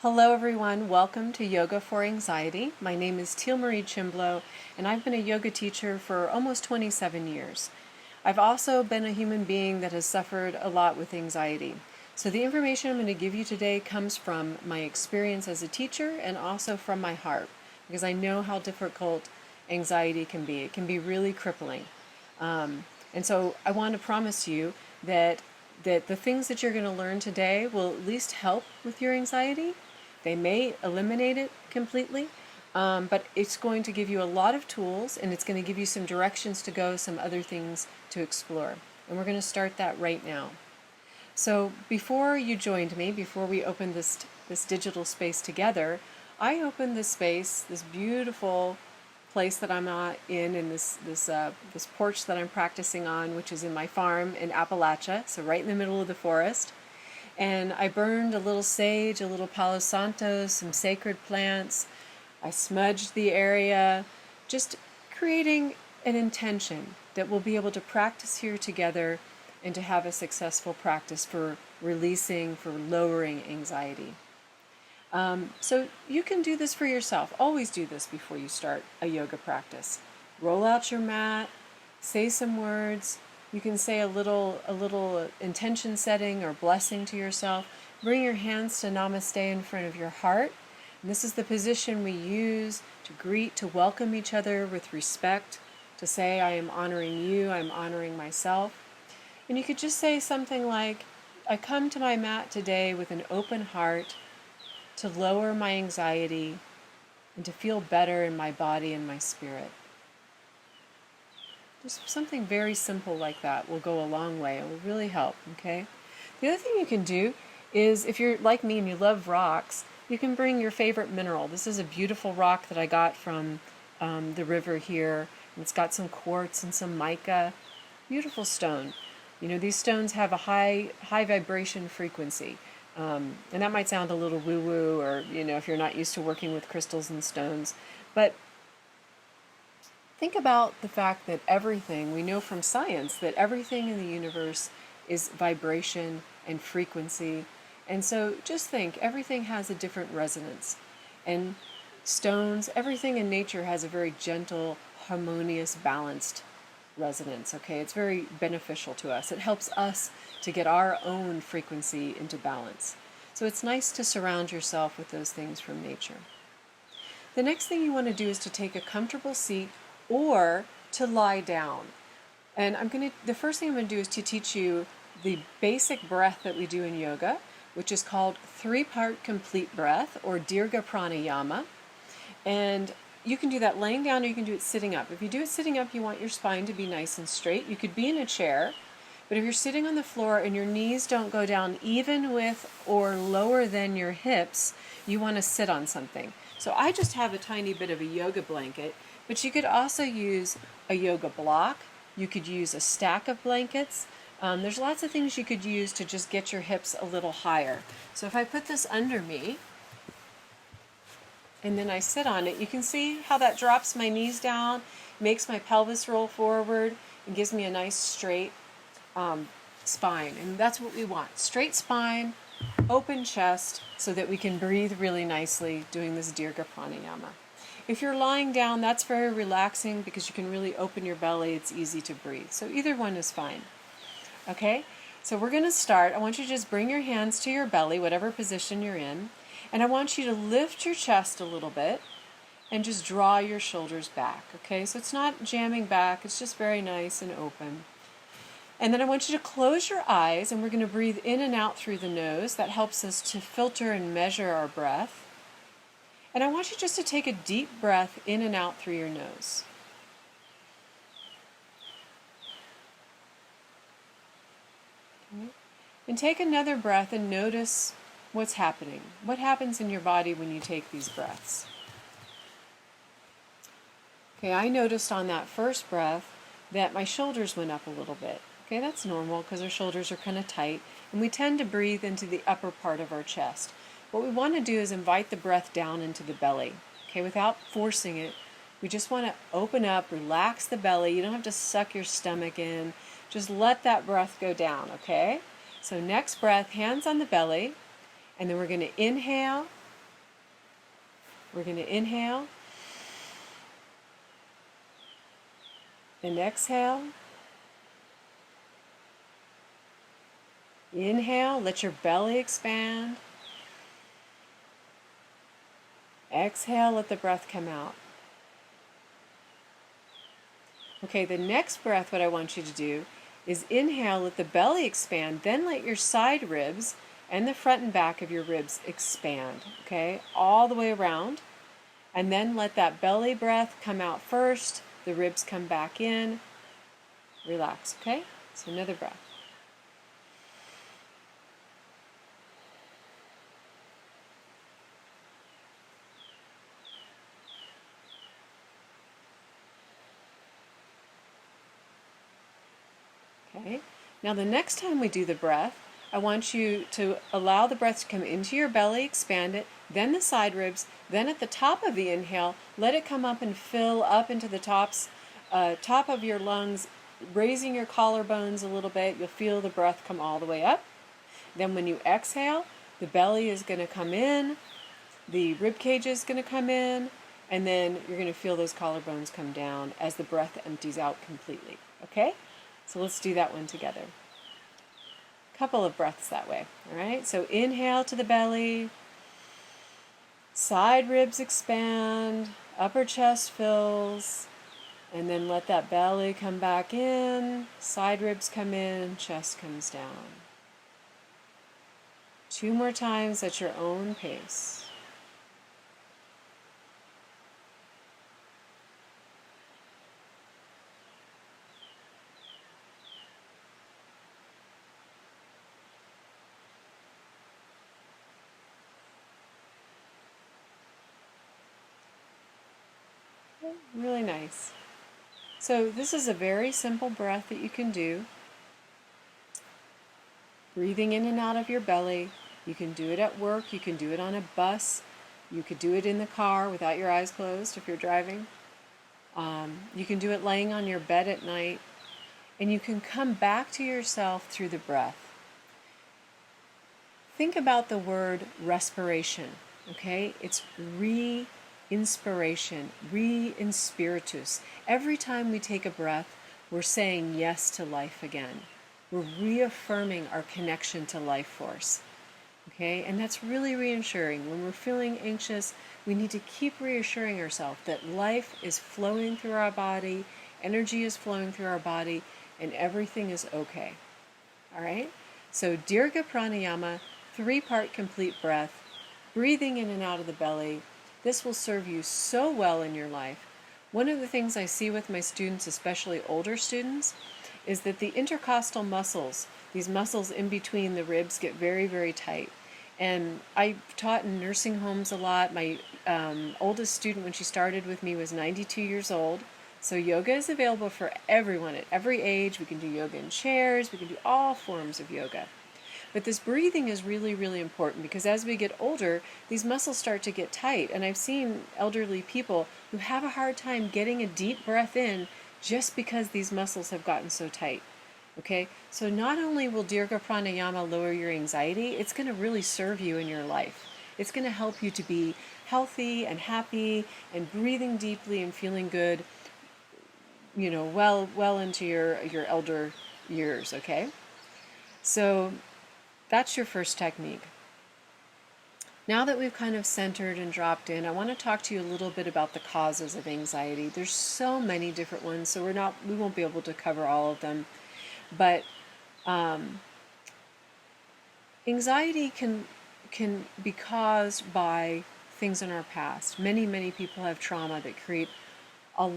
Hello everyone, welcome to Yoga for Anxiety. My name is Teal Chimblo and I've been a yoga teacher for almost 27 years. I've also been a human being that has suffered a lot with anxiety. So the information I'm going to give you today comes from my experience as a teacher and also from my heart, because I know how difficult anxiety can be. It can be really crippling. And so I want to promise you that the things that you're going to learn today will at least help with your anxiety. They may eliminate it completely, but it's going to give you a lot of tools, and it's going to give you some directions to go, some other things to explore. And we're going to start that right now. So before you joined me, before we opened this digital space together, I opened this space, this beautiful place that I'm in this porch that I'm practicing on, which is in my farm in Appalachia, so right in the middle of the forest. And I burned a little sage, a little palo santo, some sacred plants. I smudged the area, just creating an intention that we'll be able to practice here together and to have a successful practice for releasing, for lowering anxiety. So you can do this for yourself. Always do this before you start a yoga practice. Roll out your mat, say some words. You can say a little intention setting or blessing to yourself. Bring your hands to Namaste in front of your heart. And this is the position we use to greet, to welcome each other with respect, to say, I am honoring you, I'm honoring myself. And you could just say something like, I come to my mat today with an open heart to lower my anxiety and to feel better in my body and my spirit. Just something very simple like that will go a long way. It will really help, okay? The other thing you can do is, if you're like me and you love rocks, you can bring your favorite mineral. This is a beautiful rock that I got from the river here. And it's got some quartz and some mica. Beautiful stone. You know, these stones have a high vibration frequency. And that might sound a little woo-woo, or, you know, if you're not used to working with crystals and stones. But think about the fact that everything, we know from science that everything in the universe is vibration and frequency. And so just think, everything has a different resonance. And stones, everything in nature has a very gentle, harmonious, balanced resonance, okay? It's very beneficial to us. It helps us to get our own frequency into balance. So it's nice to surround yourself with those things from nature. The next thing you want to do is to take a comfortable seat or to lie down. And the first thing I'm going to do is to teach you the basic breath that we do in yoga, which is called 3-part complete breath, or Dirga Pranayama. And you can do that laying down, or you can do it sitting up. If you do it sitting up, you want your spine to be nice and straight. You could be in a chair, but if you're sitting on the floor and your knees don't go down even with or lower than your hips, you want to sit on something. So I just have a tiny bit of a yoga blanket, but you could also use a yoga block. You could use a stack of blankets. There's lots of things you could use to just get your hips a little higher. So if I put this under me, and then I sit on it, you can see how that drops my knees down, makes my pelvis roll forward, and gives me a nice straight spine. And that's what we want. Straight spine, open chest, so that we can breathe really nicely doing this Dirga Pranayama. If you're lying down, that's very relaxing because you can really open your belly. It's easy to breathe. So either one is fine. Okay? So we're going to start. I want you to just bring your hands to your belly, whatever position you're in. And I want you to lift your chest a little bit and just draw your shoulders back, okay? So it's not jamming back, it's just very nice and open. And then I want you to close your eyes, and we're going to breathe in and out through the nose. That helps us to filter and measure our breath. And I want you just to take a deep breath in and out through your nose. Okay. And take another breath and notice what's happening. What happens in your body when you take these breaths? Okay, I noticed on that first breath that my shoulders went up a little bit. Okay, that's normal because our shoulders are kind of tight, and we tend to breathe into the upper part of our chest. What we want to do is invite the breath down into the belly. Okay, without forcing it, we just want to open up, relax the belly. You don't have to suck your stomach in. Just let that breath go down, okay? So next breath, hands on the belly. And then we're going to inhale We're going to inhale and exhale. Inhale, let your belly expand. Exhale, let the breath come out. Okay, the next breath, what I want you to do is inhale, let the belly expand, then let your side ribs and the front and back of your ribs expand, okay, all the way around. And then let that belly breath come out first, the ribs come back in. Relax, okay? So another breath. Okay, now the next time we do the breath, I want you to allow the breath to come into your belly, expand it, then the side ribs, then at the top of the inhale, let it come up and fill up into the top of your lungs, raising your collarbones a little bit. You'll feel the breath come all the way up. Then when you exhale, the belly is going to come in, the rib cage is going to come in, and then you're going to feel those collarbones come down as the breath empties out completely. Okay? So let's do that one together. Couple of breaths that way. All right? So inhale to the belly, side ribs expand, upper chest fills, and then let that belly come back in, side ribs come in, chest comes down. 2 more times at your own pace. Really nice. So this is a very simple breath that you can do. Breathing in and out of your belly. You can do it at work, you can do it on a bus, you could do it in the car without your eyes closed if you're driving. You can do it laying on your bed at night, and you can come back to yourself through the breath. Think about the word respiration, okay? It's re-inspiration, re-inspiritus. Every time we take a breath, we're saying yes to life again. We're reaffirming our connection to life force. Okay, and that's really reassuring. When we're feeling anxious, we need to keep reassuring ourselves that life is flowing through our body, energy is flowing through our body, and everything is okay. All right? So Dirga Pranayama, 3-part complete breath, breathing in and out of the belly. This will serve you so well in your life. One of the things I see with my students, especially older students, is that the intercostal muscles, these muscles in between the ribs, get very, very tight. And I taught in nursing homes a lot. My oldest student, when she started with me, was 92 years old. So yoga is available for everyone at every age. We can do yoga in chairs. We can do all forms of yoga. But this breathing is really, really important because as we get older, these muscles start to get tight. And I've seen elderly people who have a hard time getting a deep breath in just because these muscles have gotten so tight. Okay, so not only will Dirga Pranayama lower your anxiety, it's going to really serve you in your life. It's going to help you to be healthy and happy and breathing deeply and feeling good, you know, well into your elder years, okay? So that's your first technique. Now that we've kind of centered and dropped in, I want to talk to you a little bit about the causes of anxiety. There's so many different ones, so we won't be able to cover all of them. But anxiety can be caused by things in our past. Many people have trauma that create a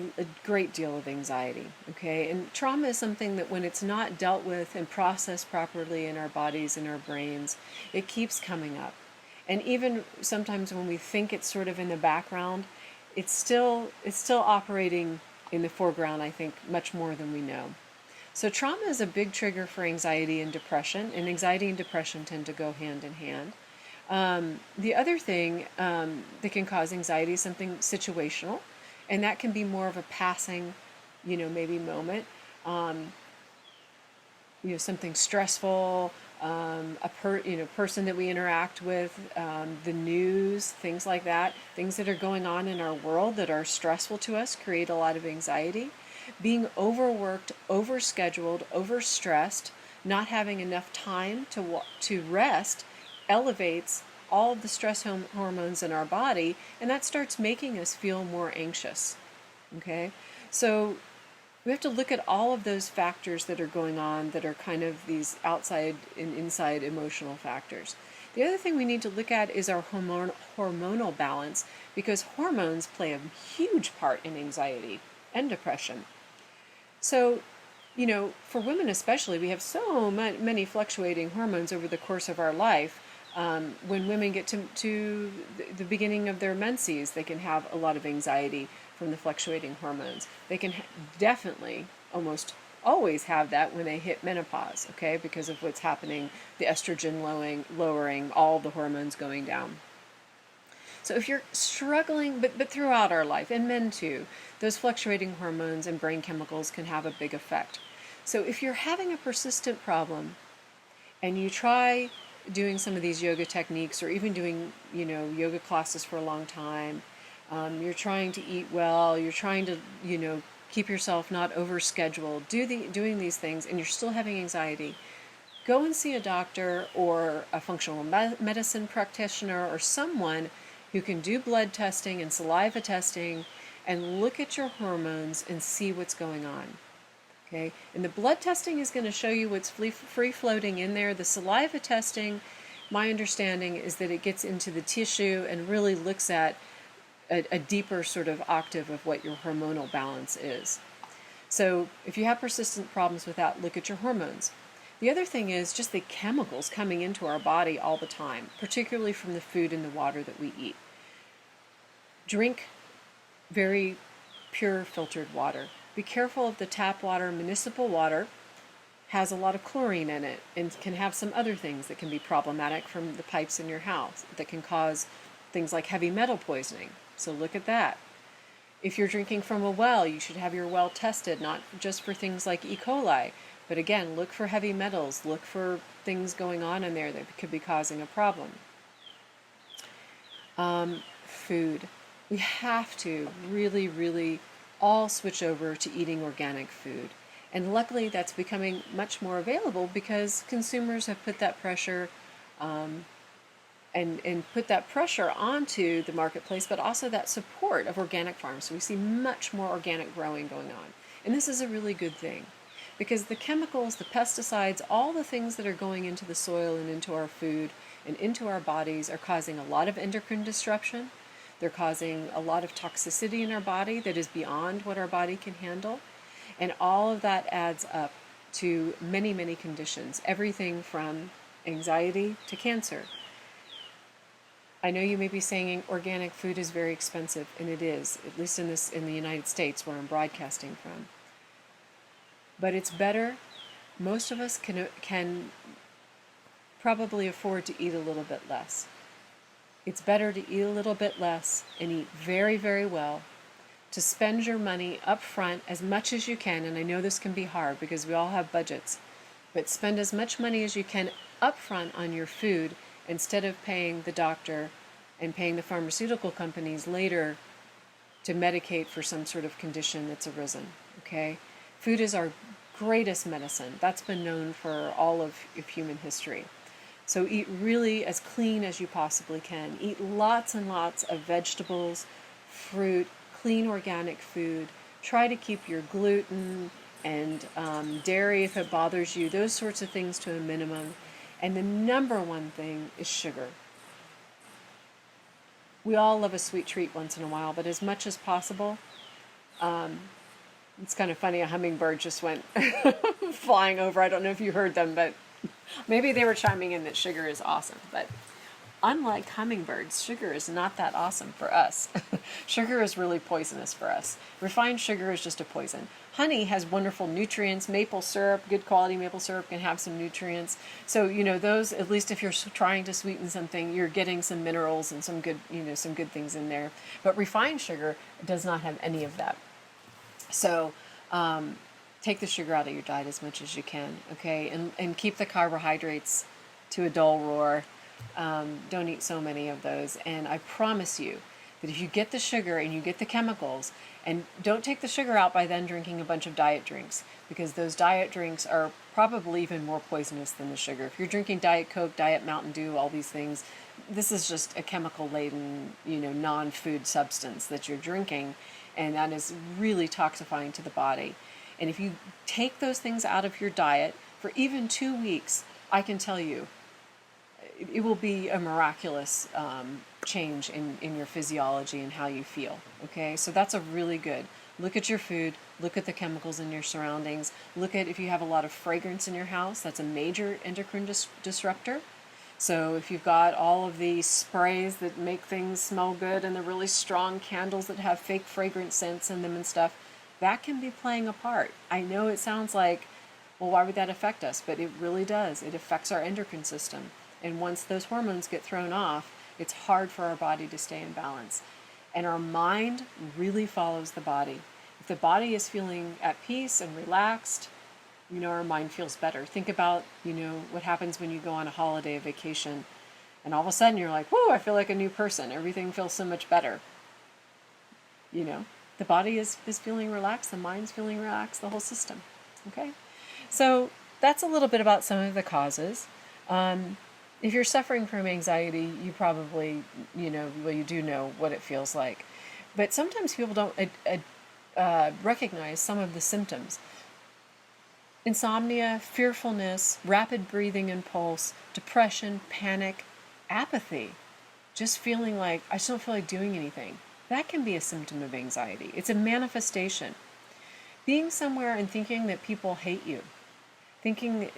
great deal of anxiety, okay? And trauma is something that when it's not dealt with and processed properly in our bodies and our brains, it keeps coming up. And even sometimes when we think it's sort of in the background, it's still operating in the foreground, I think, much more than we know. So trauma is a big trigger for anxiety and depression, and anxiety and depression tend to go hand in hand. The other thing that can cause anxiety is something situational, and that can be more of a passing, maybe moment. Something stressful, person that we interact with, the news, things like that, things that are going on in our world that are stressful to us create a lot of anxiety. Being overworked, overscheduled, overstressed, not having enough time to rest elevates all of the stress hormones in our body, and that starts making us feel more anxious. Okay? So we have to look at all of those factors that are going on that are kind of these outside and inside emotional factors. The other thing we need to look at is our hormonal balance, because hormones play a huge part in anxiety and depression. So, for women especially, we have so many fluctuating hormones over the course of our life. When women get to the beginning of their menses, they can have a lot of anxiety from the fluctuating hormones. They can definitely almost always have that when they hit menopause, okay, because of what's happening, the estrogen lowering, all the hormones going down. So if you're struggling, but throughout our life, and men too, those fluctuating hormones and brain chemicals can have a big effect. So if you're having a persistent problem and you try doing some of these yoga techniques, or even doing, yoga classes for a long time, you're trying to eat well, you're trying to, keep yourself not overscheduled, doing these things, and you're still having anxiety, go and see a doctor or a functional medicine practitioner or someone who can do blood testing and saliva testing and look at your hormones and see what's going on. Okay? And the blood testing is going to show you what's free floating in there. The saliva testing, my understanding is that it gets into the tissue and really looks at a deeper sort of octave of what your hormonal balance is. So if you have persistent problems with that, look at your hormones. The other thing is just the chemicals coming into our body all the time, particularly from the food and the water that we eat. Drink very pure filtered water. Be careful of the tap water. Municipal water has a lot of chlorine in it and can have some other things that can be problematic from the pipes in your house that can cause things like heavy metal poisoning. So look at that. If you're drinking from a well, you should have your well tested, not just for things like E. coli, but again, look for heavy metals, look for things going on in there that could be causing a problem. Food. We have to really, really all switch over to eating organic food. And luckily that's becoming much more available because consumers have put that pressure and put that pressure onto the marketplace, but also that support of organic farms. So we see much more organic growing going on. And this is a really good thing because the chemicals, the pesticides, all the things that are going into the soil and into our food and into our bodies are causing a lot of endocrine disruption. They're causing a lot of toxicity in our body that is beyond what our body can handle. And all of that adds up to many, many conditions, everything from anxiety to cancer. I know you may be saying organic food is very expensive, and it is, at least in the United States where I'm broadcasting from. But it's better. Most of us can probably afford to eat a little bit less. It's better to eat a little bit less and eat very, very well, to spend your money up front as much as you can, and I know this can be hard because we all have budgets, but spend as much money as you can up front on your food instead of paying the doctor and paying the pharmaceutical companies later to medicate for some sort of condition that's arisen, okay? Food is our greatest medicine. That's been known for all of human history. So eat really as clean as you possibly can. Eat lots and lots of vegetables, fruit, clean organic food. Try to keep your gluten and dairy if it bothers you, those sorts of things to a minimum. And the number one thing is sugar. We all love a sweet treat once in a while, but as much as possible, it's kind of funny, a hummingbird just went flying over. I don't know if you heard them, but maybe they were chiming in that sugar is awesome. But unlike hummingbirds, sugar is not that awesome for us. Sugar is really poisonous for us. Refined sugar is just a poison. Honey has wonderful nutrients. Maple syrup, good quality maple syrup can have some nutrients. So, those, at least if you're trying to sweeten something, you're getting some minerals and some good, some good things in there. But refined sugar does not have any of that. So, take the sugar out of your diet as much as you can, okay? And keep the carbohydrates to a dull roar. Don't eat so many of those. And I promise you that if you get the sugar and you get the chemicals, and don't take the sugar out by then drinking a bunch of diet drinks, because those diet drinks are probably even more poisonous than the sugar. If you're drinking Diet Coke, Diet Mountain Dew, all these things, this is just a chemical-laden, non-food substance that you're drinking, and that is really toxifying to the body. And if you take those things out of your diet for even 2 weeks, I can tell you, it will be a miraculous change in your physiology and how you feel. Okay, so that's a really good. Look at your food, look at the chemicals in your surroundings, look at if you have a lot of fragrance in your house, that's a major endocrine disruptor. So if you've got all of the sprays that make things smell good and the really strong candles that have fake fragrance scents in them and stuff, that can be playing a part. I know it sounds like, well, why would that affect us? But it really does. It affects our endocrine system. And once those hormones get thrown off, it's hard for our body to stay in balance. And our mind really follows the body. If the body is feeling at peace and relaxed, our mind feels better. Think about, what happens when you go on a holiday, a vacation, and all of a sudden you're like, whoa, I feel like a new person. Everything feels so much better. The body is feeling relaxed, the mind's feeling relaxed, the whole system. Okay? So that's a little bit about some of the causes. If you're suffering from anxiety, you probably, you do know what it feels like. But sometimes people don't recognize some of the symptoms. Insomnia, fearfulness, rapid breathing impulse, depression, panic, apathy, just feeling like, I just don't feel like doing anything. That can be a symptom of anxiety. It's a manifestation. Being somewhere and thinking that people hate you, thinking,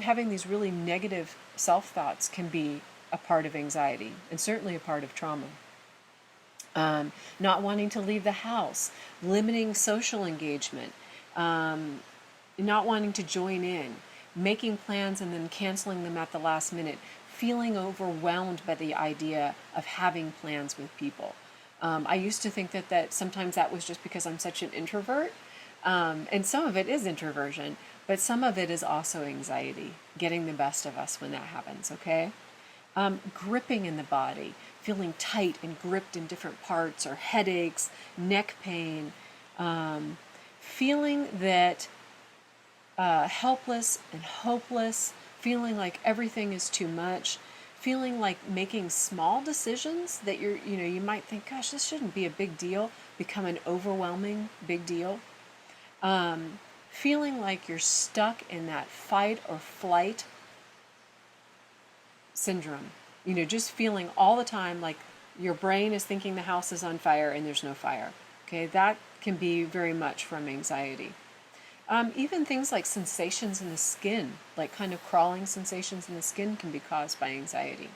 having these really negative self-thoughts can be a part of anxiety and certainly a part of trauma. Not wanting to leave the house, limiting social engagement, not wanting to join in, making plans and then canceling them at the last minute, feeling overwhelmed by the idea of having plans with people. I used to think that sometimes that was just because I'm such an introvert, and some of it is introversion, but some of it is also anxiety, getting the best of us when that happens, okay? Gripping in the body, feeling tight and gripped in different parts, or headaches, neck pain, feeling that helpless and hopeless, feeling like everything is too much, feeling like making small decisions that you might think, gosh, this shouldn't be a big deal, become an overwhelming big deal. Feeling like you're stuck in that fight or flight syndrome. Just feeling all the time like your brain is thinking the house is on fire and there's no fire. Okay, that can be very much from anxiety. Even things like sensations in the skin, like kind of crawling sensations in the skin, can be caused by anxiety.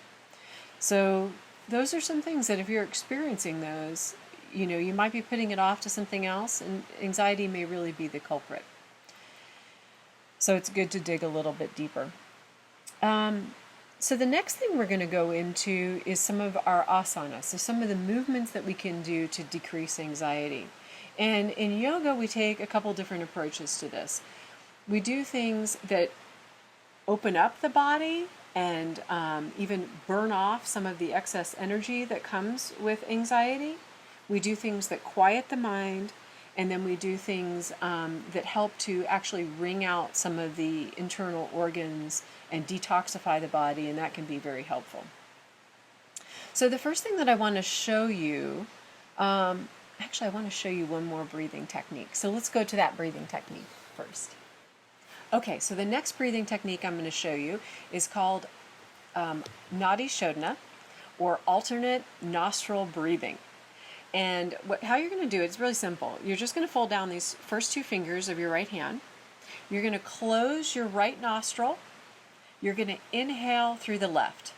So those are some things that if you're experiencing those, you might be putting it off to something else, and anxiety may really be the culprit. So it's good to dig a little bit deeper. So the next thing we're going to go into is some of our asanas, so some of the movements that we can do to decrease anxiety. And in yoga, we take a couple different approaches to this. We do things that open up the body and even burn off some of the excess energy that comes with anxiety. We do things that quiet the mind, and then we do things that help to actually wring out some of the internal organs and detoxify the body, and that can be very helpful. So the first thing that I want to show you, actually I want to show you one more breathing technique. So let's go to that breathing technique first. Okay, so the next breathing technique I'm going to show you is called Nadi Shodhana, or alternate nostril breathing. And how you're going to do it is really simple. You're just going to fold down these first two fingers of your right hand. You're going to close your right nostril. You're going to inhale through the left.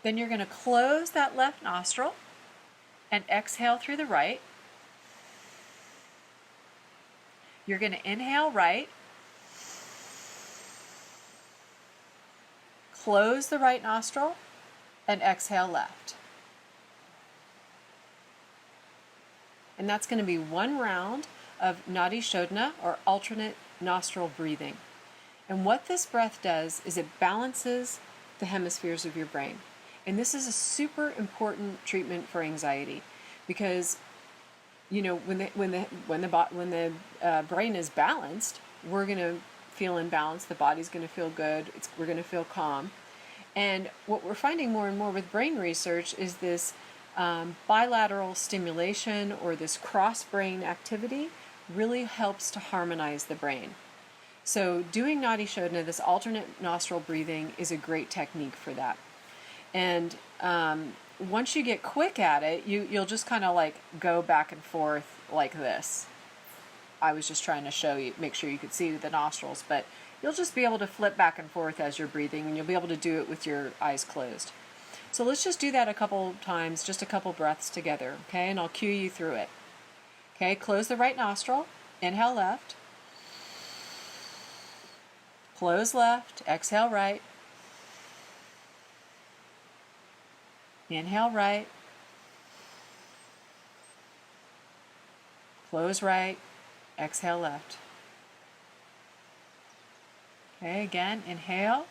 Then you're going to close that left nostril and exhale through the right. You're going to inhale right, close the right nostril, and exhale left. And that's going to be one round of Nadi Shodhana, or alternate nostril breathing. And what this breath does is it balances the hemispheres of your brain. And this is a super important treatment for anxiety because, you know, when the brain is balanced, we're going to feel in balance. The body's going to feel good. We're going to feel calm. And what we're finding more and more with brain research is this bilateral stimulation or this cross-brain activity really helps to harmonize the brain. So doing Nadi Shodhana, this alternate nostril breathing, is a great technique for that. And once you get quick at it, you'll just kind of like go back and forth like this. I was just trying to show you, make sure you could see the nostrils, but you'll just be able to flip back and forth as you're breathing, and you'll be able to do it with your eyes closed. So let's just do that a couple times, just a couple breaths together, okay? And I'll cue you through it. Okay, close the right nostril, inhale left, close left, exhale right, inhale right, close right, exhale left. Okay, again, inhale.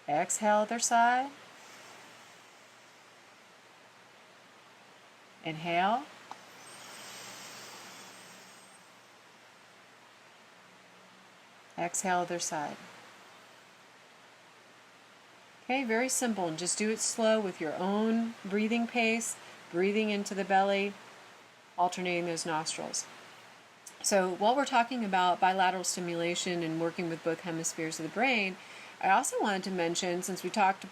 Exhale other side. Inhale. Exhale other side. Okay, very simple, and just do it slow with your own breathing pace, breathing into the belly, alternating those nostrils. So while we're talking about bilateral stimulation and working with both hemispheres of the brain, I also wanted to mention, since I talked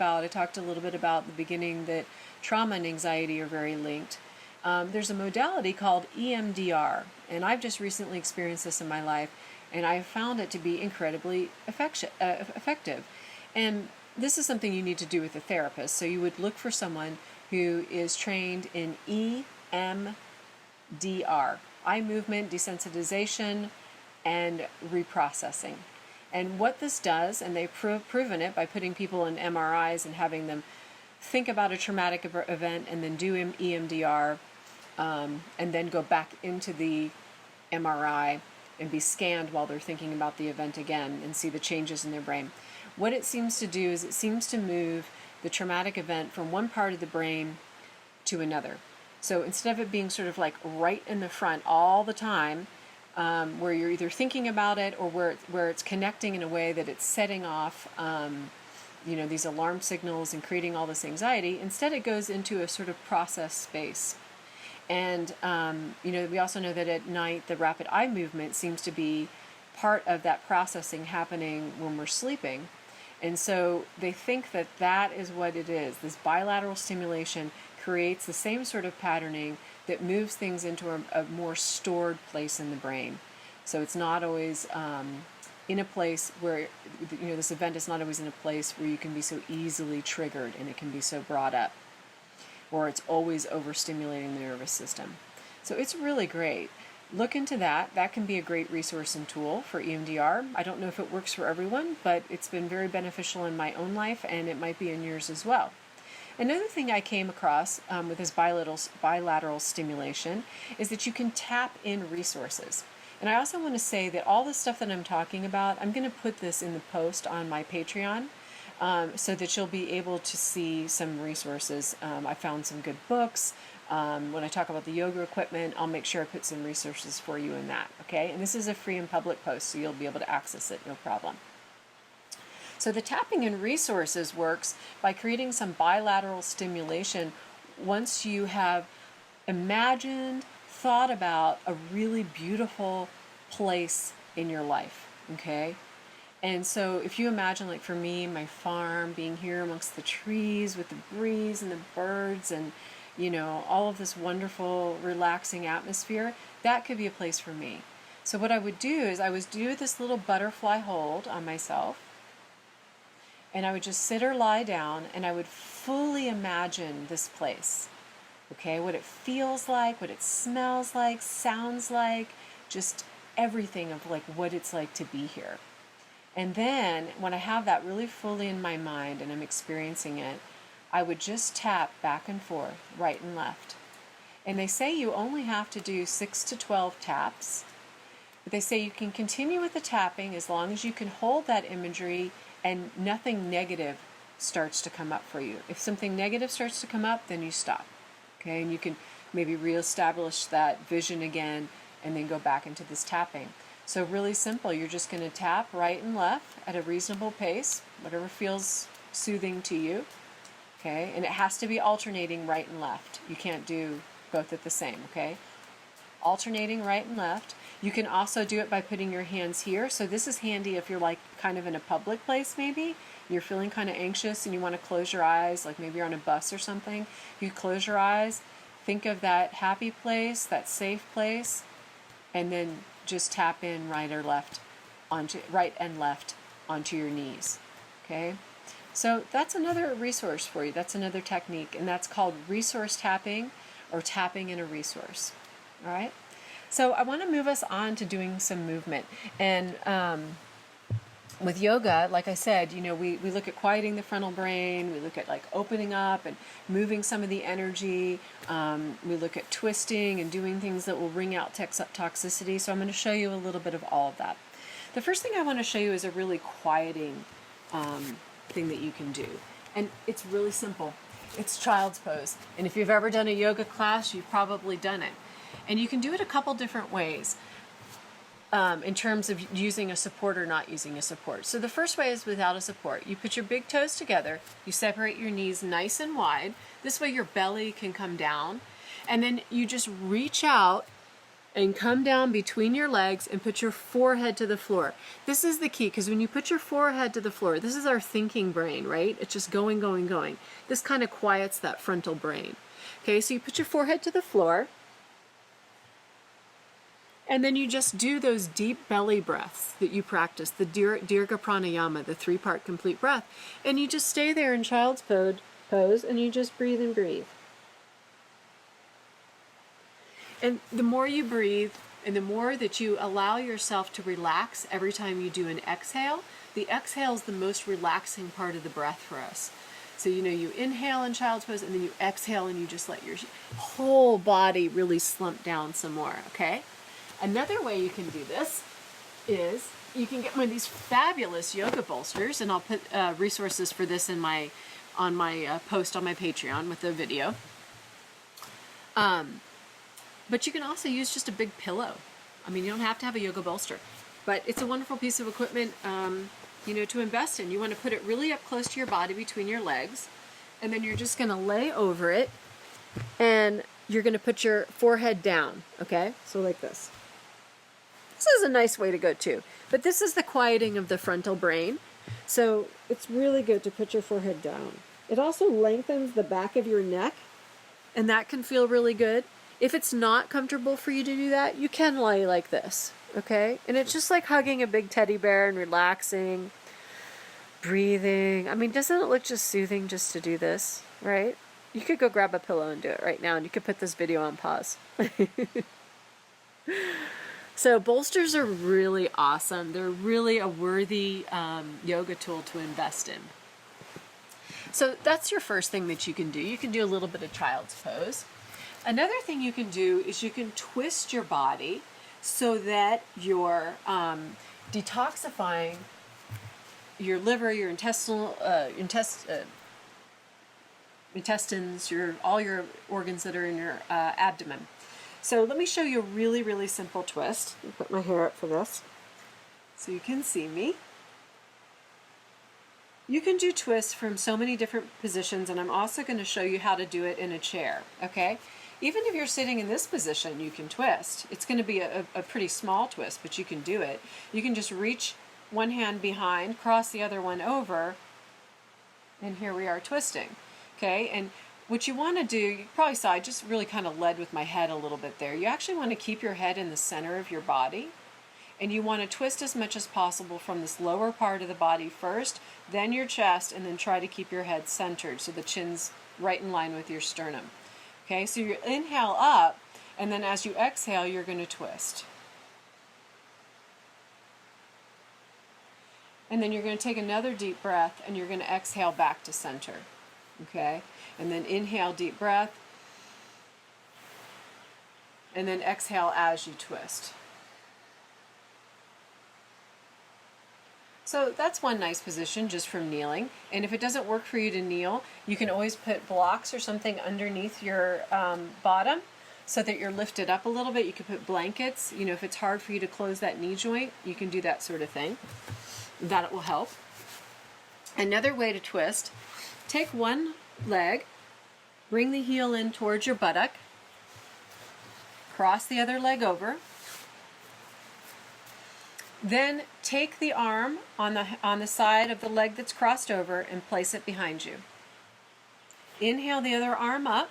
a little bit about the beginning that trauma and anxiety are very linked. There's a modality called emdr, and I've just recently experienced this in my life, and I found it to be incredibly effective. And this is something you need to do with a therapist. So you would look for someone who is trained in emdr, eye movement desensitization and reprocessing. And what this does, and they've proven it by putting people in MRIs and having them think about a traumatic event and then do EMDR and then go back into the MRI and be scanned while they're thinking about the event again and see the changes in their brain. What it seems to do is it seems to move the traumatic event from one part of the brain to another. So instead of it being sort of like right in the front all the time, where you're either thinking about it or where it's connecting in a way that it's setting off these alarm signals and creating all this anxiety, instead it goes into a sort of process space. And we also know that at night the rapid eye movement seems to be part of that processing happening when we're sleeping. And so they think that that is what it is. This bilateral stimulation creates the same sort of patterning that moves things into a more stored place in the brain. So it's not always in a place where, this event is not always in a place where you can be so easily triggered and it can be so brought up, or it's always overstimulating the nervous system. So it's really great. Look into that. That can be a great resource and tool for EMDR. I don't know if it works for everyone, but it's been very beneficial in my own life, and it might be in yours as well. Another thing I came across with this bilateral stimulation is that you can tap in resources. And I also want to say that all the stuff that I'm talking about, I'm going to put this in the post on my Patreon so that you'll be able to see some resources. I found some good books. When I talk about the yoga equipment, I'll make sure I put some resources for you in that, okay? And this is a free and public post, so you'll be able to access it, no problem. So the tapping in resources works by creating some bilateral stimulation once you have imagined, thought about a really beautiful place in your life, okay? And so if you imagine, like for me, my farm, being here amongst the trees with the breeze and the birds and, all of this wonderful, relaxing atmosphere, that could be a place for me. So what I would do is I would do this little butterfly hold on myself, and I would just sit or lie down, and I would fully imagine this place, okay? What it feels like, what it smells like, sounds like, just everything of like what it's like to be here. And then when I have that really fully in my mind and I'm experiencing it, I would just tap back and forth, right and left. And they say you only have to do 6 to 12 taps. But they say you can continue with the tapping as long as you can hold that imagery and nothing negative starts to come up for you. If something negative starts to come up, then you stop. Okay, and you can maybe reestablish that vision again and then go back into this tapping. So really simple, you're just going to tap right and left at a reasonable pace, whatever feels soothing to you. Okay, and it has to be alternating right and left. You can't do both at the same, okay? Alternating right and left. You can also do it by putting your hands here. So this is handy if you're like kind of in a public place maybe. You're feeling kind of anxious and you want to close your eyes, like maybe you're on a bus or something. You close your eyes, think of that happy place, that safe place, and then just tap in right and left onto your knees. Okay? So that's another resource for you. That's another technique, and that's called resource tapping or tapping in a resource. All right? So I want to move us on to doing some movement. And with yoga, like I said, you know, we look at quieting the frontal brain, we look at like opening up and moving some of the energy, we look at twisting and doing things that will wring out toxicity. So I'm going to show you a little bit of all of that. The first thing I want to show you is a really quieting thing that you can do. And it's really simple. It's child's pose. And if you've ever done a yoga class, you've probably done it. And you can do it a couple different ways in terms of using a support or not using a support. So the first way is without a support. You put your big toes together, you separate your knees nice and wide. This way your belly can come down. And then you just reach out and come down between your legs and put your forehead to the floor. This is the key, because when you put your forehead to the floor, this is our thinking brain, right? It's just going, going, going. This kind of quiets that frontal brain. Okay, so you put your forehead to the floor, and then you just do those deep belly breaths that you practice, the Dirga Pranayama, the 3-part complete breath. And you just stay there in child's pose, and you just breathe and breathe. And the more you breathe, and the more that you allow yourself to relax every time you do an exhale, the exhale is the most relaxing part of the breath for us. So, you know, you inhale in child's pose, and then you exhale, and you just let your whole body really slump down some more, okay? Another way you can do this is you can get one of these fabulous yoga bolsters, and I'll put resources for this in on my post on my Patreon with the video. But you can also use just a big pillow. I mean, you don't have to have a yoga bolster, but it's a wonderful piece of equipment, you know, to invest in. You want to put it really up close to your body between your legs, and then you're just going to lay over it, and you're going to put your forehead down, okay? So like this. This is a nice way to go too, but this is the quieting of the frontal brain. So it's really good to put your forehead down. It also lengthens the back of your neck, and that can feel really good. If it's not comfortable for you to do that, you can lie like this, okay? And it's just like hugging a big teddy bear and relaxing, breathing. I mean, doesn't it look just soothing just to do this, right? You could go grab a pillow and do it right now, and you could put this video on pause. So bolsters are really awesome. They're really a worthy yoga tool to invest in. So that's your first thing that you can do. You can do a little bit of child's pose. Another thing you can do is you can twist your body so that you're detoxifying your liver, your intestines, all your organs that are in your abdomen. So let me show you a really, really simple twist. I'll put my hair up for this so you can see me. You can do twists from so many different positions, and I'm also going to show you how to do it in a chair, okay? Even if you're sitting in this position, you can twist. It's going to be a pretty small twist, but you can do it. You can just reach one hand behind, cross the other one over, and here we are twisting, okay? And what you want to do, you probably saw I just really kind of led with my head a little bit there. You actually want to keep your head in the center of your body, and you want to twist as much as possible from this lower part of the body first, then your chest, and then try to keep your head centered so the chin's right in line with your sternum. Okay, so you inhale up, and then as you exhale, you're going to twist. And then you're going to take another deep breath, and you're going to exhale back to center. Okay, and then inhale, deep breath. and then exhale as you twist. So that's one nice position just from kneeling. And if it doesn't work for you to kneel, you can always put blocks or something underneath your bottom so that you're lifted up a little bit. You can put blankets. You know, if it's hard for you to close that knee joint, you can do that sort of thing. That will help. Another way to twist, take one leg, bring the heel in towards your buttock, cross the other leg over, then take the arm on the side of the leg that's crossed over and place it behind you. Inhale the other arm up,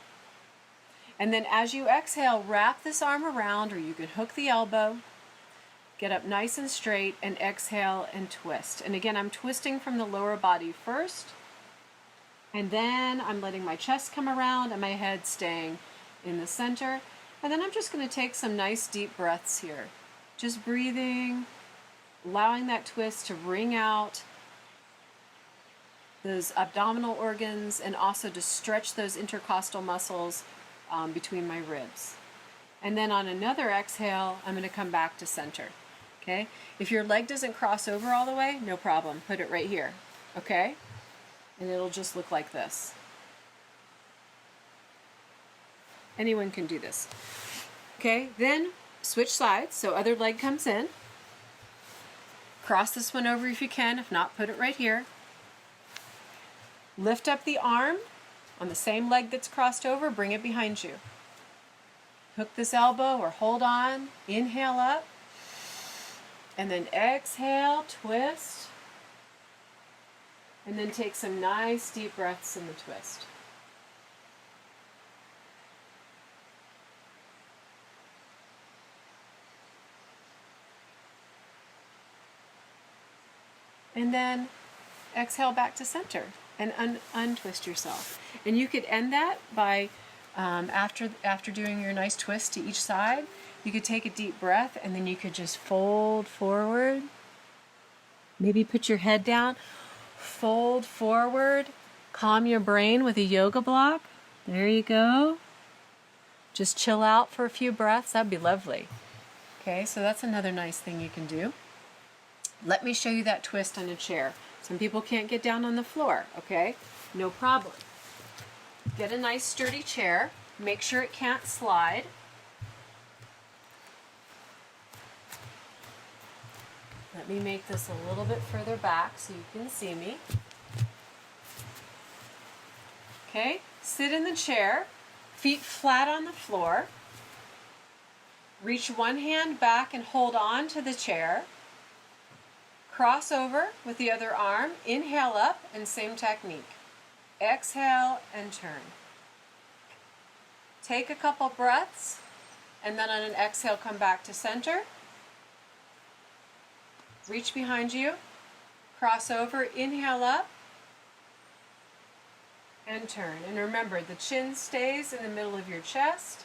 and then as you exhale, wrap this arm around, or you can hook the elbow, get up nice and straight, and exhale and twist. And again, I'm twisting from the lower body first, and then I'm letting my chest come around and my head staying in the center. And then I'm just going to take some nice deep breaths here. Just breathing, allowing that twist to wring out those abdominal organs and also to stretch those intercostal muscles between my ribs. And then on another exhale, I'm going to come back to center. Okay? If your leg doesn't cross over all the way, no problem. Put it right here. Okay? And it'll just look like this. Anyone can do this. Okay? Then switch sides. So other leg comes in. Cross this one over if you can. If not, put it right here. Lift up the arm on the same leg that's crossed over. Bring it behind you. Hook this elbow or hold on. Inhale up. And then exhale, twist. And then take some nice deep breaths in the twist. And then exhale back to center and untwist yourself. And you could end that by, after doing your nice twist to each side, you could take a deep breath and then you could just fold forward. Maybe put your head down, fold forward, calm your brain with a yoga block. There you go. Just chill out for a few breaths. That'd be lovely. Okay, so that's another nice thing you can do. Let me show you that twist on a chair. Some people can't get down on the floor, okay? No problem. Get a nice sturdy chair. Make sure it can't slide. Let me make this a little bit further back so you can see me. Okay, sit in the chair, feet flat on the floor. Reach one hand back and hold on to the chair. Cross over with the other arm, inhale up, and same technique. Exhale and turn. Take a couple breaths, and then on an exhale, come back to center. Reach behind you, cross over, inhale up, and turn. And remember, the chin stays in the middle of your chest.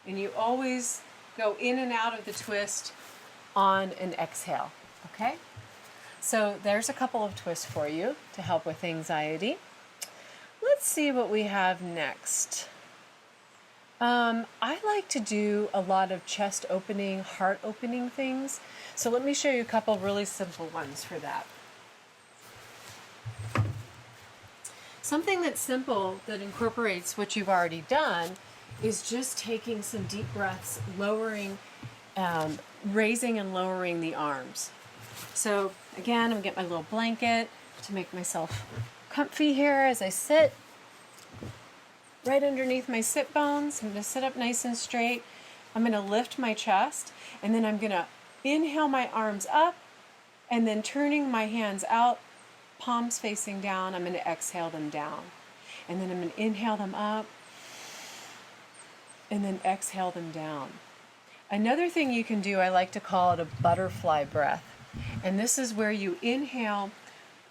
And you always go in and out of the twist on an exhale, okay? So there's a couple of twists for you to help with anxiety. Let's see what we have next. I like to do a lot of chest opening, heart opening things. So let me show you a couple really simple ones for that. Something that's simple that incorporates what you've already done is just taking some deep breaths, lowering, raising and lowering the arms. So again, I'm going to get my little blanket to make myself comfy here as I sit right underneath my sit bones. I'm going to sit up nice and straight. I'm going to lift my chest, and then I'm going to inhale my arms up, and then turning my hands out, palms facing down, I'm going to exhale them down. And then I'm going to inhale them up, and then exhale them down. Another thing you can do, I like to call it a butterfly breath. And this is where you inhale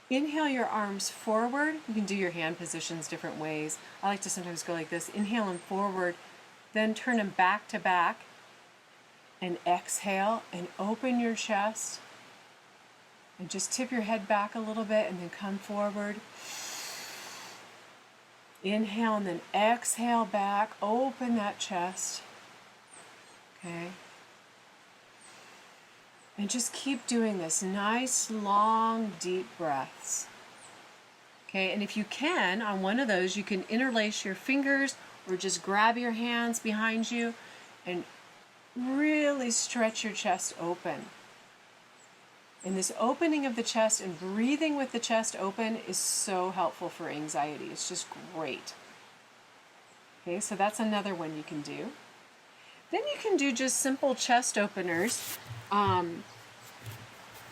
your arms forward. You can do your hand positions different ways. I like to sometimes go like this. Inhale them forward, then turn them back to back, and exhale and open your chest. And just tip your head back a little bit and then come forward. Inhale and then exhale back. Open that chest. Okay. And just keep doing this. Nice, long, deep breaths. Okay, and if you can, on one of those, you can interlace your fingers or just grab your hands behind you and really stretch your chest open. And this opening of the chest and breathing with the chest open is so helpful for anxiety. It's just great. Okay, so that's another one you can do. Then you can do just simple chest openers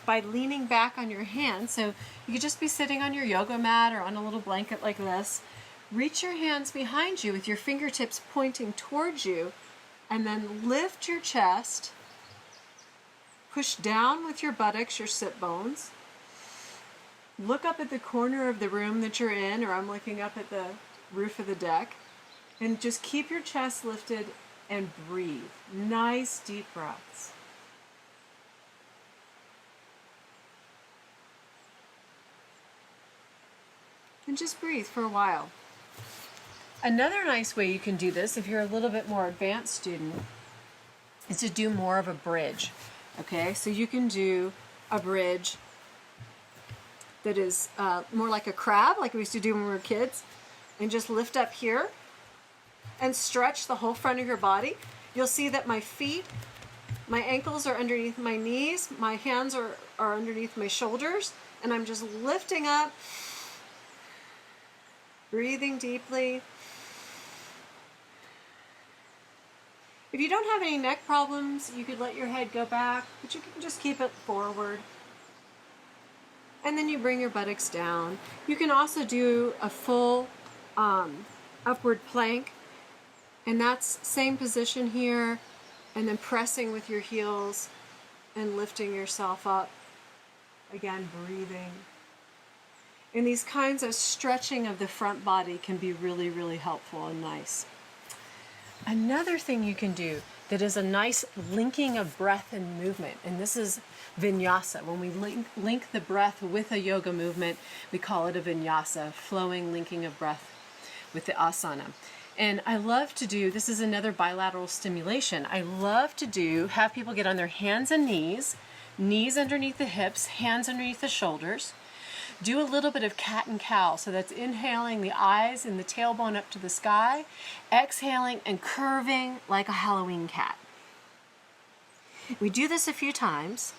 by leaning back on your hands. So you could just be sitting on your yoga mat or on a little blanket like this. Reach your hands behind you with your fingertips pointing towards you, and then lift your chest. Push down with your buttocks, your sit bones. Look up at the corner of the room that you're in, or I'm looking up at the roof of the deck. And just keep your chest lifted and breathe. Nice deep breaths. And just breathe for a while. Another nice way you can do this, if you're a little bit more advanced student, is to do more of a bridge. Okay, so you can do a bridge that is more like a crab, like we used to do when we were kids, and just lift up here and stretch the whole front of your body. You'll see that my feet, my ankles are underneath my knees, my hands are underneath my shoulders, and I'm just lifting up, breathing deeply. If you don't have any neck problems, you could let your head go back, but you can just keep it forward. And then you bring your buttocks down. You can also do a full upward plank, and that's same position here, and then pressing with your heels and lifting yourself up. Again, breathing. And these kinds of stretching of the front body can be really, really helpful and nice. Another thing you can do that is a nice linking of breath and movement, and this is vinyasa. When we link the breath with a yoga movement, we call it a vinyasa, flowing linking of breath with the asana. And I love to do, this is another bilateral stimulation. I love to have people get on their hands and knees underneath the hips, hands underneath the shoulders. Do a little bit of cat and cow. So that's inhaling the eyes and the tailbone up to the sky, exhaling and curving like a Halloween cat. We do this a few times.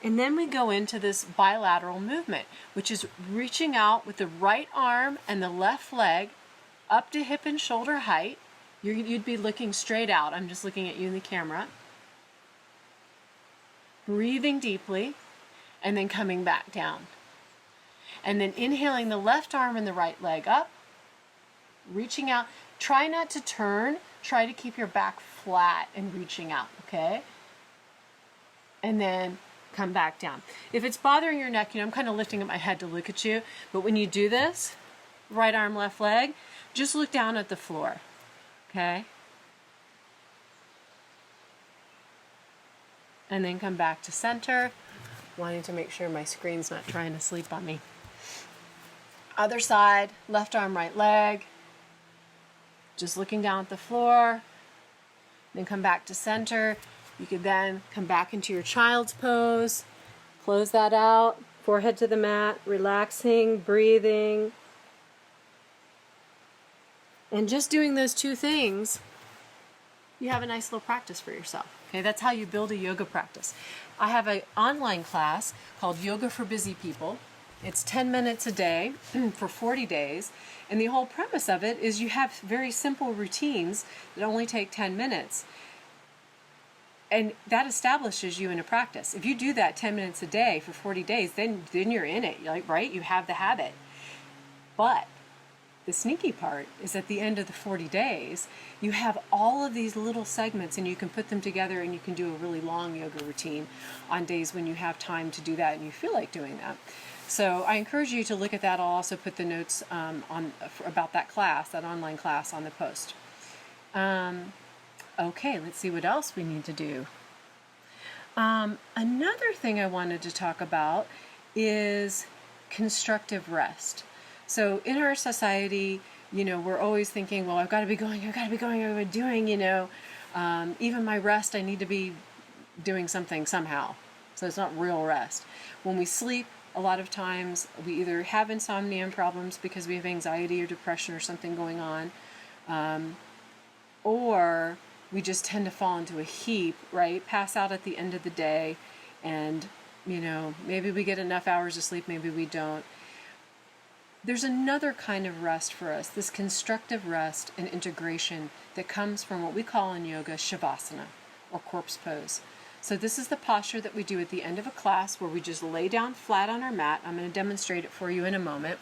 And then we go into this bilateral movement, which is reaching out with the right arm and the left leg up to hip and shoulder height. You'd be looking straight out. I'm just looking at you in the camera. Breathing deeply, and then coming back down. And then inhaling the left arm and the right leg up, reaching out. Try not to turn. Try to keep your back flat and reaching out, okay? And then come back down. If it's bothering your neck, I'm kind of lifting up my head to look at you, but when you do this, right arm, left leg, just look down at the floor. Okay? And then come back to center, wanting to make sure my screen's not trying to sleep on me. Other side, left arm, right leg. Just looking down at the floor. Then come back to center. You could then come back into your child's pose. Close that out. Forehead to the mat, relaxing, breathing. And just doing those two things, you have a nice little practice for yourself. Okay, that's how you build a yoga practice. I have an online class called Yoga for Busy People. It's 10 minutes a day for 40 days. And the whole premise of it is you have very simple routines that only take 10 minutes. And that establishes you in a practice. If you do that 10 minutes a day for 40 days, then you're in it, right? You have the habit. But the sneaky part is at the end of the 40 days, you have all of these little segments and you can put them together and you can do a really long yoga routine on days when you have time to do that and you feel like doing that. So I encourage you to look at that. I'll also put the notes about that class, that online class, on the post. Okay, let's see what else we need to do. Another thing I wanted to talk about is constructive rest. So in our society, we're always thinking, well, I've got to be going, I've got to be going, I've got to be doing, even my rest, I need to be doing something somehow. So it's not real rest. When we sleep, a lot of times we either have insomnia and problems because we have anxiety or depression or something going on, or we just tend to fall into a heap, right? Pass out at the end of the day, and maybe we get enough hours of sleep, maybe we don't. There's another kind of rest for us, this constructive rest and integration that comes from what we call in yoga shavasana, or corpse pose. So this is the posture that we do at the end of a class where we just lay down flat on our mat. I'm going to demonstrate it for you in a moment.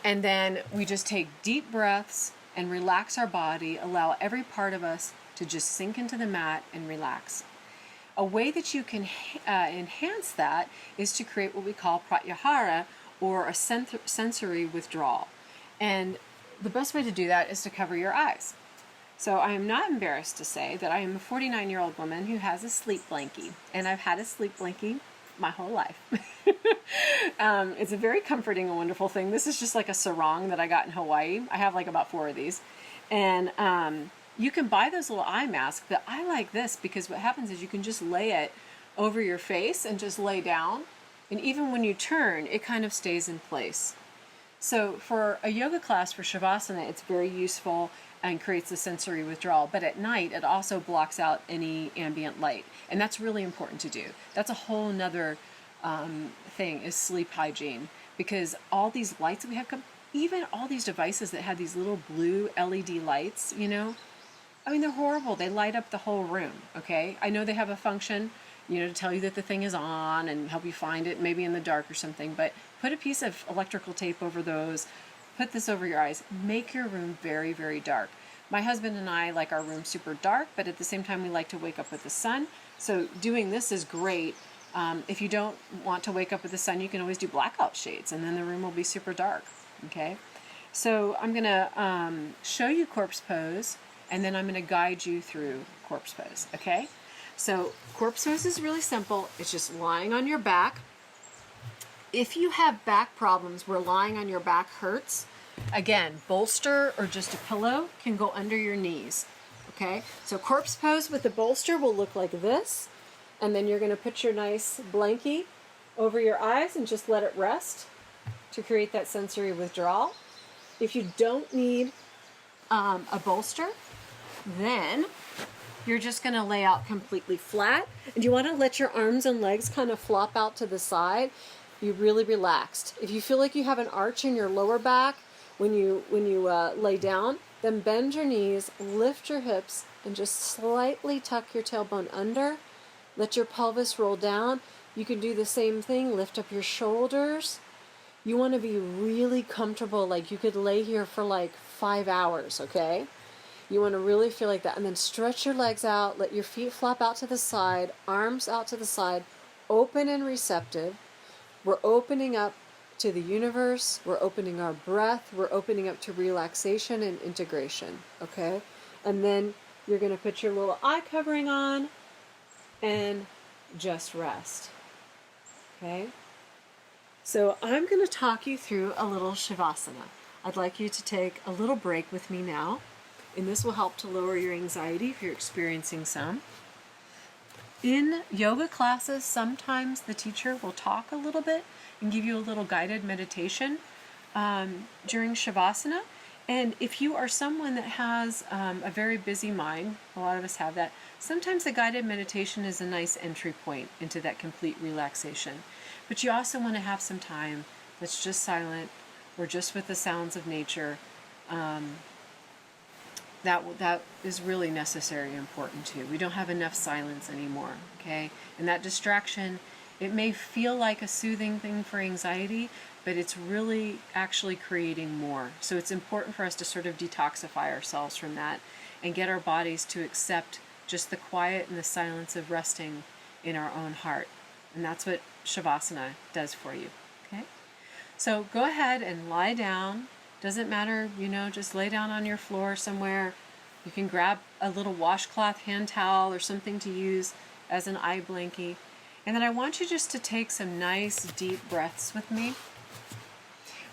And then we just take deep breaths and relax our body, allow every part of us to just sink into the mat and relax. A way that you can enhance that is to create what we call pratyahara, or a sensory withdrawal. And the best way to do that is to cover your eyes. So I am not embarrassed to say that I am a 49-year-old woman who has a sleep blankie, and I've had a sleep blankie my whole life. It's a very comforting and wonderful thing. This is just like a sarong that I got in Hawaii. I have like about 4 of these. And you can buy those little eye masks, but I like this because what happens is you can just lay it over your face and just lay down. And even when you turn, it kind of stays in place. So for a yoga class for shavasana, it's very useful and creates a sensory withdrawal. But at night, it also blocks out any ambient light. And that's really important to do. That's a whole nother thing, is sleep hygiene. Because all these lights that we have, even all these devices that have these little blue LED lights, they're horrible. They light up the whole room, okay? I know they have a function, to tell you that the thing is on and help you find it maybe in the dark or something, but put a piece of electrical tape over those, put this over your eyes, make your room very, very dark. My husband and I like our room super dark, but at the same time we like to wake up with the sun, so doing this is great. If you don't want to wake up with the sun, you can always do blackout shades, and then the room will be super dark, okay? So I'm going to show you corpse pose, and then I'm going to guide you through corpse pose, okay? So corpse pose is really simple. It's just lying on your back. If you have back problems where lying on your back hurts, again, bolster or just a pillow can go under your knees, okay? So corpse pose with the bolster will look like this, and then you're going to put your nice blankie over your eyes and just let it rest to create that sensory withdrawal. If you don't need a bolster, then you're just going to lay out completely flat, and you want to let your arms and legs kind of flop out to the side. Be really relaxed. If you feel like you have an arch in your lower back when you lay down, then bend your knees, lift your hips, and just slightly tuck your tailbone under. Let your pelvis roll down. You can do the same thing. Lift up your shoulders. You want to be really comfortable, like you could lay here for like 5 hours, okay? You want to really feel like that. And then stretch your legs out. Let your feet flop out to the side, arms out to the side, open and receptive. We're opening up to the universe. We're opening our breath. We're opening up to relaxation and integration, okay? And then you're going to put your little eye covering on and just rest, okay? So I'm going to talk you through a little shavasana. I'd like you to take a little break with me now, and this will help to lower your anxiety if you're experiencing some. In yoga classes, sometimes the teacher will talk a little bit and give you a little guided meditation during shavasana. And if you are someone that has a very busy mind, a lot of us have that, sometimes a guided meditation is a nice entry point into that complete relaxation. But you also want to have some time that's just silent or just with the sounds of nature. That is really necessary and important too. We don't have enough silence anymore, okay? And that distraction, it may feel like a soothing thing for anxiety, but it's really actually creating more. So it's important for us to sort of detoxify ourselves from that and get our bodies to accept just the quiet and the silence of resting in our own heart. And that's what Shavasana does for you, okay? So go ahead and lie down. Doesn't matter, just lay down on your floor somewhere. You can grab a little washcloth hand towel or something to use as an eye blankie. And then I want you just to take some nice deep breaths with me.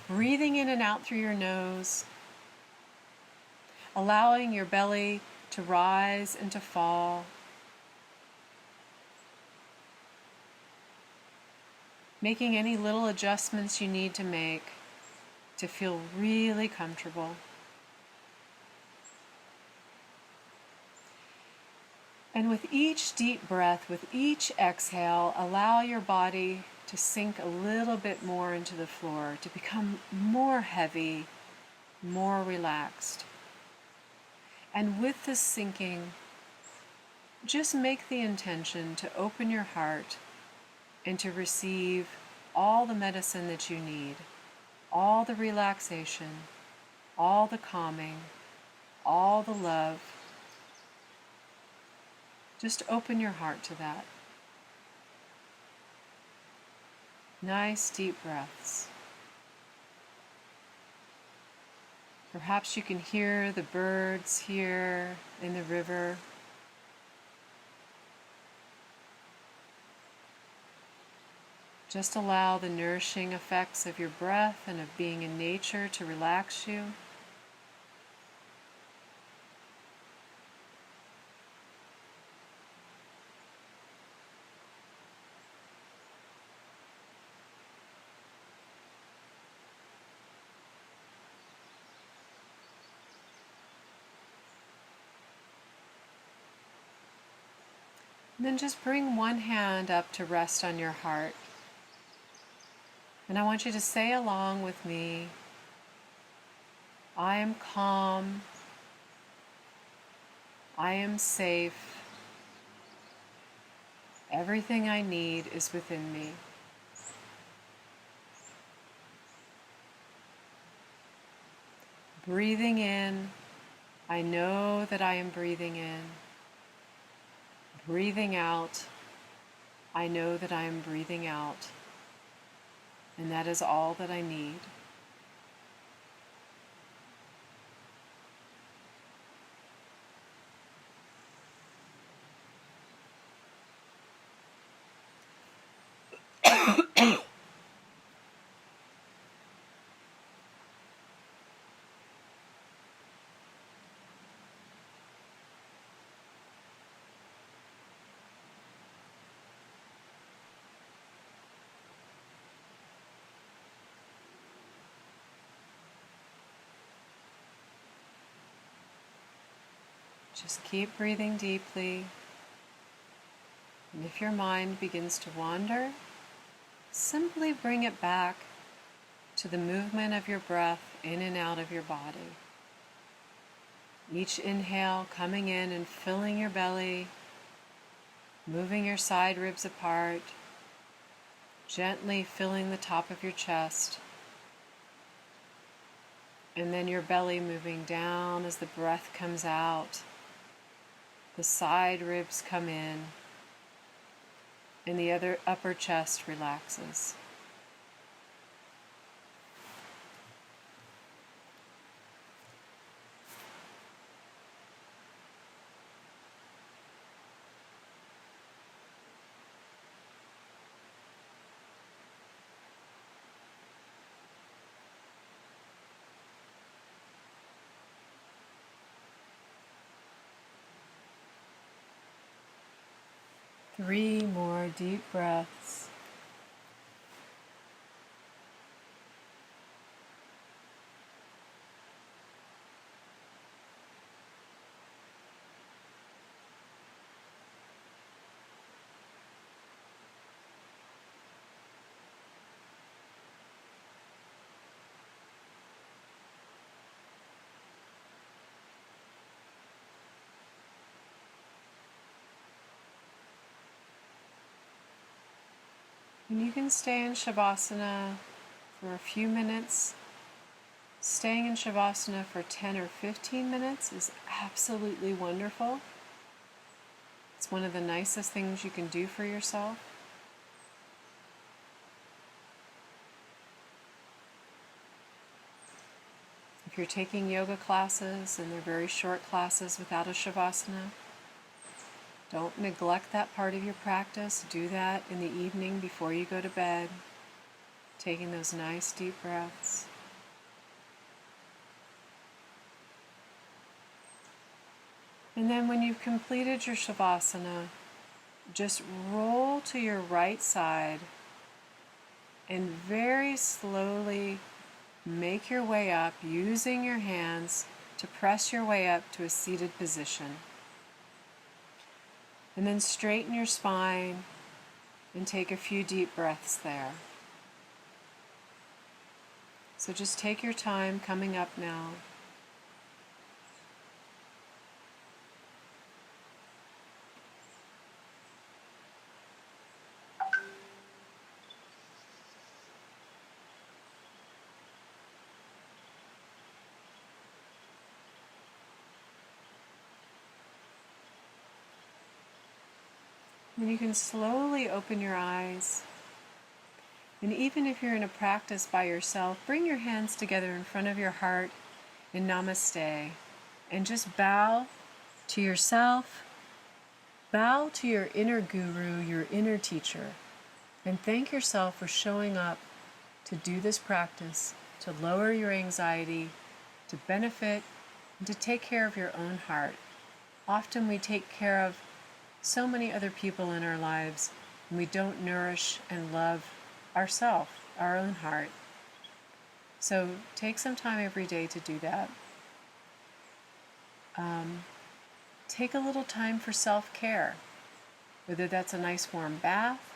Breathing in and out through your nose. Allowing your belly to rise and to fall. Making any little adjustments you need to make to feel really comfortable. And with each deep breath, with each exhale, allow your body to sink a little bit more into the floor, to become more heavy, more relaxed. And with this sinking, just make the intention to open your heart and to receive all the medicine that you need, all the relaxation, all the calming, all the love. Just open your heart to that. Nice deep breaths. Perhaps you can hear the birds here in the river. Just allow the nourishing effects of your breath and of being in nature to relax you. And then just bring one hand up to rest on your heart. And I want you to say along with me, I am calm, I am safe, everything I need is within me. Breathing in, I know that I am breathing in. Breathing out, I know that I am breathing out. And that is all that I need. Just keep breathing deeply. And if your mind begins to wander, simply bring it back to the movement of your breath in and out of your body. Each inhale coming in and filling your belly, moving your side ribs apart, gently filling the top of your chest, and then your belly moving down as the breath comes out. The side ribs come in, and the other upper chest relaxes. Three more deep breaths. And you can stay in Shavasana for a few minutes. Staying in Shavasana for 10 or 15 minutes is absolutely wonderful. It's one of the nicest things you can do for yourself. If you're taking yoga classes and they're very short classes without a shavasana, don't neglect that part of your practice. Do that in the evening before you go to bed, taking those nice deep breaths. And then when you've completed your shavasana, just roll to your right side and very slowly make your way up using your hands to press your way up to a seated position. And then straighten your spine and take a few deep breaths there. So just take your time coming up now. And you can slowly open your eyes. And even if you're in a practice by yourself, bring your hands together in front of your heart in Namaste. And just bow to yourself, bow to your inner guru, your inner teacher. And thank yourself for showing up to do this practice, to lower your anxiety, to benefit, and to take care of your own heart. Often we take care of so many other people in our lives, and we don't nourish and love ourselves, our own heart. So take some time every day to do that. Take a little time for self-care, whether that's a nice warm bath,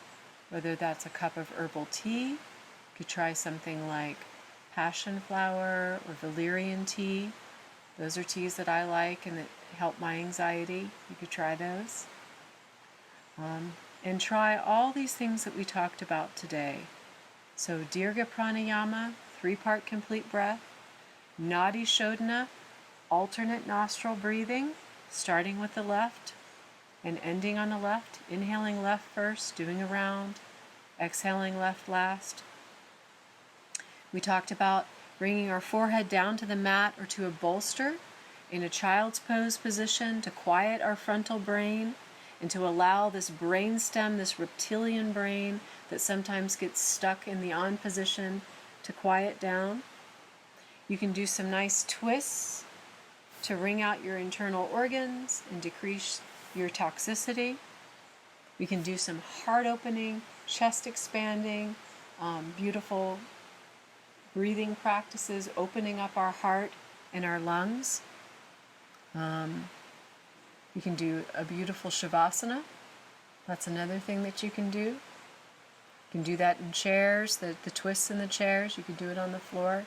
whether that's a cup of herbal tea. You could try something like passion flower or valerian tea. Those are teas that I like and that help my anxiety. You could try those. And try all these things that we talked about today. So Dirga Pranayama, 3-part complete breath, Nadi Shodhana, alternate nostril breathing, starting with the left and ending on the left, inhaling left first, doing a round, exhaling left last. We talked about bringing our forehead down to the mat or to a bolster in a child's pose position to quiet our frontal brain and to allow this brain stem, this reptilian brain that sometimes gets stuck in the on position, to quiet down. You can do some nice twists to wring out your internal organs and decrease your toxicity. We can do some heart opening, chest expanding, beautiful breathing practices, opening up our heart and our lungs. You can do a beautiful shavasana. That's another thing that you can do. You can do that in chairs, the twists in the chairs. You can do it on the floor.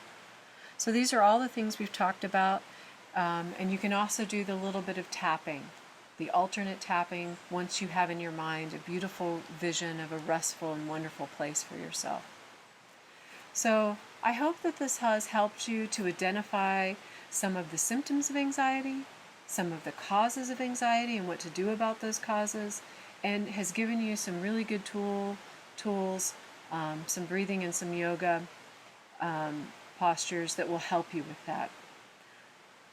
So these are all the things we've talked about. And you can also do the little bit of tapping, the alternate tapping, once you have in your mind a beautiful vision of a restful and wonderful place for yourself. So I hope that this has helped you to identify some of the symptoms of anxiety, some of the causes of anxiety and what to do about those causes, and has given you some really good tools, some breathing and some yoga postures that will help you with that.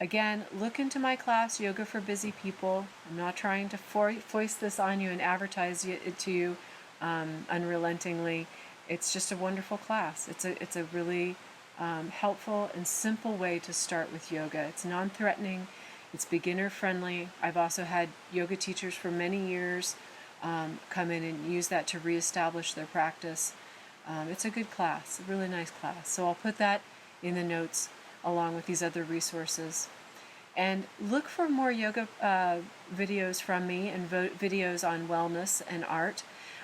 Again, look into my class, Yoga for Busy People. I'm not trying to foist this on you and advertise it to you unrelentingly. It's just a wonderful class. It's a really helpful and simple way to start with yoga. It's non-threatening. It's beginner friendly. I've also had yoga teachers for many years come in and use that to reestablish their practice. It's a good class, a really nice class. So I'll put that in the notes along with these other resources. And look for more yoga videos from me and videos on wellness and art.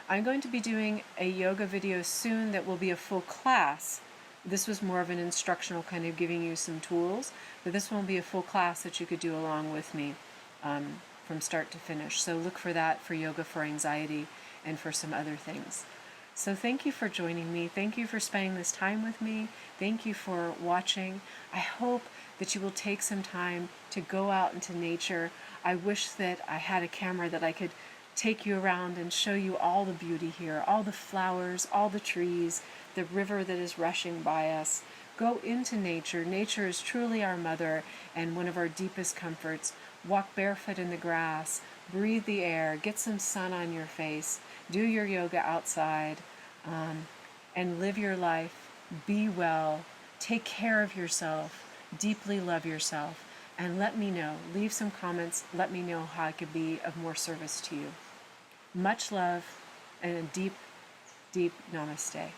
I'm going to be doing a yoga video soon that will be a full class. This was more of an instructional, kind of giving you some tools, but this one will be a full class that you could do along with me from start to finish. So look for that for Yoga for Anxiety and for some other things. So thank you for joining me. Thank you for spending this time with me. Thank you for watching. I hope that you will take some time to go out into nature. I wish that I had a camera that I could take you around and show you all the beauty here, all the flowers, all the trees, the river that is rushing by us. Go into nature. Nature is truly our mother and one of our deepest comforts. Walk barefoot in the grass, breathe the air, get some sun on your face, do your yoga outside, and live your life. Be well, take care of yourself, deeply love yourself, and let me know. Leave some comments. Let me know how I could be of more service to you. Much love and a deep, deep namaste.